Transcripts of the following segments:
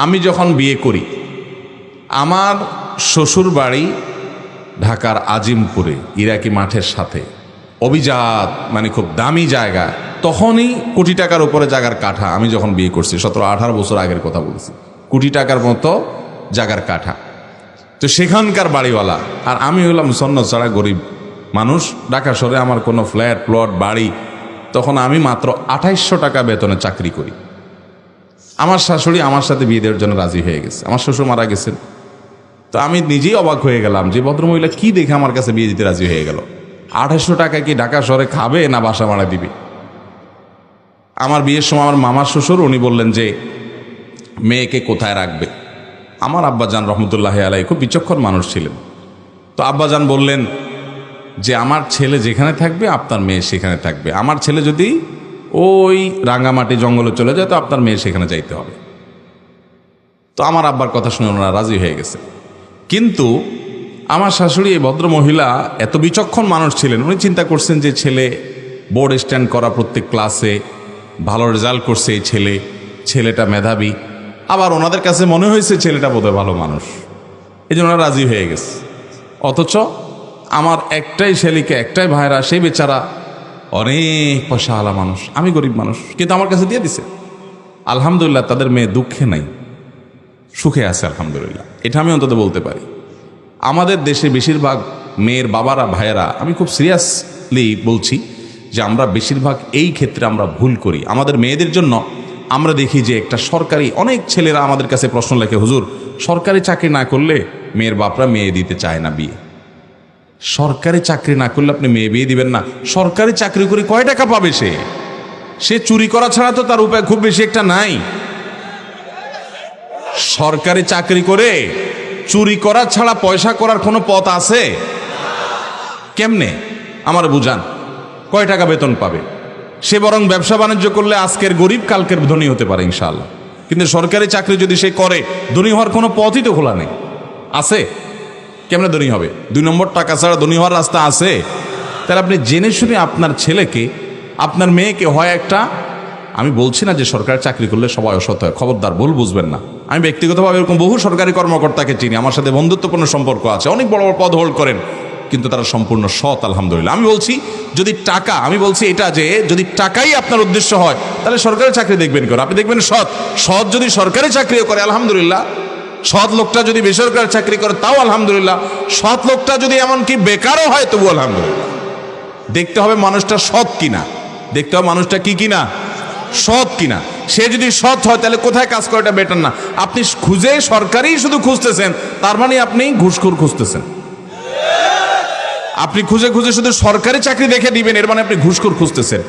আমি যখন বিয়ে করি, আমার শ্বশুর বাড়ি ঢাকার আজিমপুরে, ইরাকি মাঠের সাথে, অভিজাত, মানে খুব দামি জায়গা। তখনই কোটি টাকার উপরে জায়গার কাঠা। আমি যখন বিয়ে করছি 17-18 বছর আগের কথা বলছি, কোটি টাকার মতো জায়গার কাঠা। তো সেখানকার বাড়িওয়ালা, আর আমি হলাম সন্ন ছাড়া গরিব মানুষ। ঢাকা শহরে আমার কোনো ফ্ল্যাট প্লট বাড়ি, তখন আমি মাত্র 2800 টাকা বেতনে চাকরি করি। আমার শাশুড়ি আমার সাথে বিয়ে দেওয়ার জন্য রাজি হয়ে গেছে। আমার শ্বশুর মারা গেছেন। তো আমি নিজেই অবাক হয়ে গেলাম যে ভদ্রমহিলা কি দেখে আমার কাছে বিয়ে দিতে রাজি হয়ে গেল। 2800 টাকা কি ঢাকা শহরে খাবে না বাসা ভাড়া দিবে? আমার বিয়ের সময় আমার মামার শ্বশুর উনি বললেন যে মেয়েকে কোথায় রাখবে। আমার আব্বাজান রহমতুল্লাহ আলাই খুব বিচক্ষণ মানুষ ছিলেন। তো আব্বাজান বললেন যে আমার ছেলে যেখানে থাকবে আপনার মেয়ে সেখানে থাকবে। আমার ছেলে যদি ওই রাঙ্গামাটি জঙ্গলে চলে যায় তো আপনার মেয়ে সেখানে যাইতে হবে। তো আমার আব্বার কথা শুনে ওনারা রাজি হয়ে গেছে। কিন্তু আমার শাশুড়ি, এই ভদ্র মহিলা এত বিচক্ষণ মানুষ ছিলেন, উনি চিন্তা করছেন যে ছেলে বোর্ড স্ট্যান্ড করা, প্রত্যেক ক্লাসে ভালো রেজাল্ট করছে এই ছেলেটা মেধাবী, আবার ওনাদের কাছে মনে হয়েছে ছেলেটা বোধহয় ভালো মানুষ, এই জন্য ওরা রাজি হয়ে গেছে। অথচ আমার একটাই ছেলেকে, একটাই ভাইরা, সেই বেচারা অনেক পয়সাওয়ালা মানুষ, আমি গরিব মানুষ, কিন্তু আমার কাছে দিয়ে দিছে। আলহামদুলিল্লাহ, তাদের মেয়ে দুঃখে নাই, সুখে আছে আলহামদুলিল্লাহ। এটা আমি অন্তত বলতে পারি। আমাদের দেশে বেশিরভাগ মেয়ের বাবারা, ভাইয়েরা, আমি খুব সিরিয়াসলি বলছি যে আমরা বেশিরভাগ এই ক্ষেত্রে আমরা ভুল করি। আমাদের মেয়েদের জন্য আমরা দেখি যে একটা সরকারি, অনেক ছেলেরা আমাদের কাছে প্রশ্ন লেখে, হুজুর সরকারি চাকরি না করলে মেয়ের বাপরা মেয়ে দিতে চায় না বিয়ে। সরকারি চাকরি না করলে আপনি মেয়ে বিয়ে দিবেন না? সরকারি চাকরি করে কয় টাকা পাবে সে চুরি করা ছাড়া তো তার উপায় খুব বেশি একটা নাই। সরকারি চাকরি করে চুরি করা ছাড়া পয়সা করার কোনো পথ আছে? কেমনে আমার বুঝান, কয় টাকা বেতন পাবে? সে বরং ব্যবসা বাণিজ্য করলে আজকের গরিব কালকের ধনী হতে পারে ইনশাআল্লাহ। কিন্তু সরকারি চাকরি যদি সে করে, ধনী হওয়ার কোনো পথই তো খোলা নেই। আছে? কেমনে ধনী হবে? 2 নম্বর টাকা ছাড়া ধনী হওয়ার রাস্তা আছে? তাহলে আপনি জেনে শুনে আপনার ছেলেকে, আপনার মেয়েকে হয় একটা, আমি বলছি না যে সরকারি চাকরি করলে সবাই অসৎ হয়, খবরদার, ভুল বুঝবেন না। আমি ব্যক্তিগতভাবে এরকম বহু সরকারি কর্মকর্তাকে চিনি, আমার সাথে বন্ধুত্বপূর্ণ সম্পর্ক আছে, অনেক বড় বড় পদ হোল্ড করেন, কিন্তু তারা সম্পূর্ণ সৎ আলহামদুলিল্লাহ। আমি বলছি যদি টাকা, আমি বলছি এটা যে যদি টাকাই আপনার উদ্দেশ্য হয় তাহলে সরকারি চাকরি দেখবেন কেন? আপনি দেখবেন সৎ যদি সরকারি চাকরিও করে আলহামদুলিল্লাহ, সৎ লোকটা যদি বেসরকারি চাকরি করে তাও আলহামদুলিল্লাহ, সৎ লোকটা যদি এমনকি বেকারও হয় তবু আলহামদুলিল্লাহ। দেখতে হবে মানুষটা সৎ কিনা, দেখতে হবে মানুষটা কি কিনা, সৎ কিনা। সে যদি সৎ হয় তাহলে কোথায় কাজ করাটা বেটার না? আপনি খুঁজে সরকারি শুধু খুঁজতেছেন, তার মানে আপনি ঘুষখোর খুঁজতেছেন। আপনি খুঁজে খুঁজে শুধু সরকারি চাকরি দেখে দিবেন, এর মানে আপনি ঘুষখোর খুঁজতেছেন।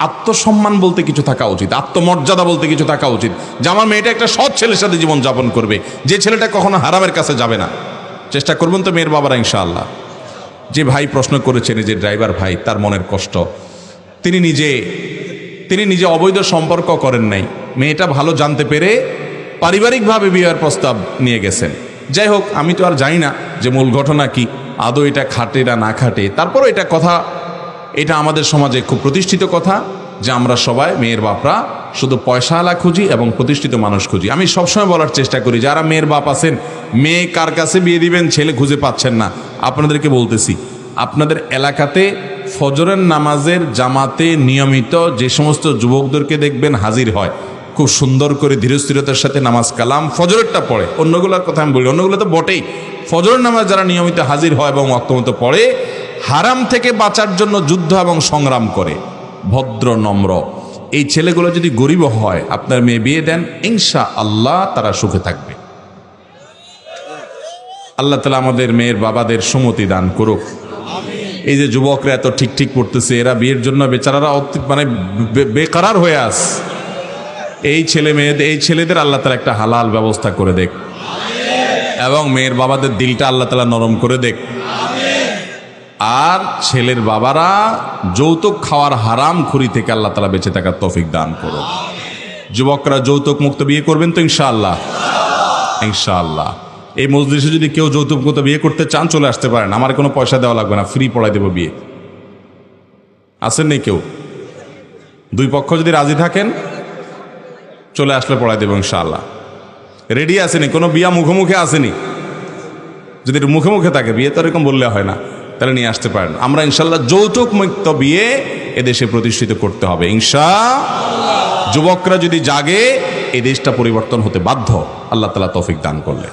আত্মসম্মান বলতে কিছু থাকা উচিত, আত্মমর্যাদা বলতে কিছু থাকা উচিত, যে আমার মেয়েটা একটা সৎ ছেলের সাথে জীবন যাপন করবে, যে ছেলেটা কখনো হারামের কাছে যাবে না। চেষ্টা করবেন তো মেয়ের বাবারা ইনশাআল্লাহ। যে ভাই প্রশ্ন করেছেন, যে ড্রাইভার ভাই, তার মনের কষ্ট, তিনি নিজে অবৈধ সম্পর্ক করেন নাই, মেয়েটা ভালো জানতে পেরে পারিবারিকভাবে বিয়ের প্রস্তাব নিয়ে গেছেন। যাই হোক, আমি তো আর জানি না যে মূল ঘটনা কি, আদৌ এটা খাটে না না খাটে। তারপরও এটা আমাদের সমাজে খুব প্রতিষ্ঠিত কথা যে আমরা সবাই মেয়ের বাপরা শুধু পয়সাওয়ালা খুঁজি এবং প্রতিষ্ঠিত মানুষ খুঁজি। আমি সবসময় বলার চেষ্টা করি, যারা মেয়ের বাপ আছেন, মেয়ে কার কাছে বিয়ে দিবেন ছেলে খুঁজে পাচ্ছেন না, আপনাদেরকে বলতেছি, আপনাদের এলাকাতে ফজরের নামাজের জামাতে নিয়মিত যে সমস্ত যুবকদেরকে দেখবেন হাজির হয়, খুব সুন্দর করে ধীরস্থিরতার সাথে নামাজ কালাম ফজরেরটা পড়ে, অন্যগুলোর কথা আমি বলি, অন্যগুলো তো বটেই, ফজরের নামাজ যারা নিয়মিত হাজির হয় এবং ওয়াক্তমতো পড়ে, হারাম থেকে বাঁচার জন্য যুদ্ধ এবং সংগ্রাম করে, ভদ্র নম্র, এই ছেলেগুলো যদি গরিব হয়, আপনার মেয়ে বিয়ে দেন, ইনশাআল্লাহ তারা সুখে থাকবে। আল্লাহ তাআলা আমাদের মেয়ের বাবাদের সুমতি দান করুক। এই যে যুবকরা এত ঠিক পড়তেছে, এরা বিয়ের জন্য বেচারারা মানে বেকারার হয়ে আস, এই ছেলেদের আল্লাহ তাআলা একটা হালাল ব্যবস্থা করে দেখ, এবং মেয়ের বাবাদের দিলটা আল্লাহ তাআলা নরম করে দেখ। আর ছেলের বাবারা যৌতুক খাওয়ার হারাম খুরি থেকে আল্লাহ তাআলা বেঁচে থাকার তৌফিক দান করুন। যুবকরা যৌতুক মুক্ত বিয়ে করবেন তো ইনশাআল্লাহ? ইনশাআল্লাহ। এই মজলিসে যদি কেউ যৌতুক মুক্ত বিয়ে করতে চান চলে আসতে পারেন, আমার কোনো পয়সা দেওয়া লাগবে না, ফ্রি পড়াই দেবো বিয়ে। আসেন নেই কেউ? দুই পক্ষ যদি রাজি থাকেন চলে আসলে পড়াই দেবো ইনশাআল্লাহ। রেডি আসেনি, কোনো বিয়া মুখোমুখি আসেনি। যদি একটু মুখে মুখে থাকে, বিয়ে তো এরকম বললে হয় না, তাহলে নিয়ে আসতে পারেন। আমরা ইনশাল্লাহ যৌতুক মুক্ত বিয়ে এদেশে প্রতিষ্ঠিত করতে হবে ইনশাআল্লাহ। যুবকরা যদি জাগে, এই দেশটা পরিবর্তন হতে বাধ্য, আল্লাহ তাআলা তৌফিক দান করলে।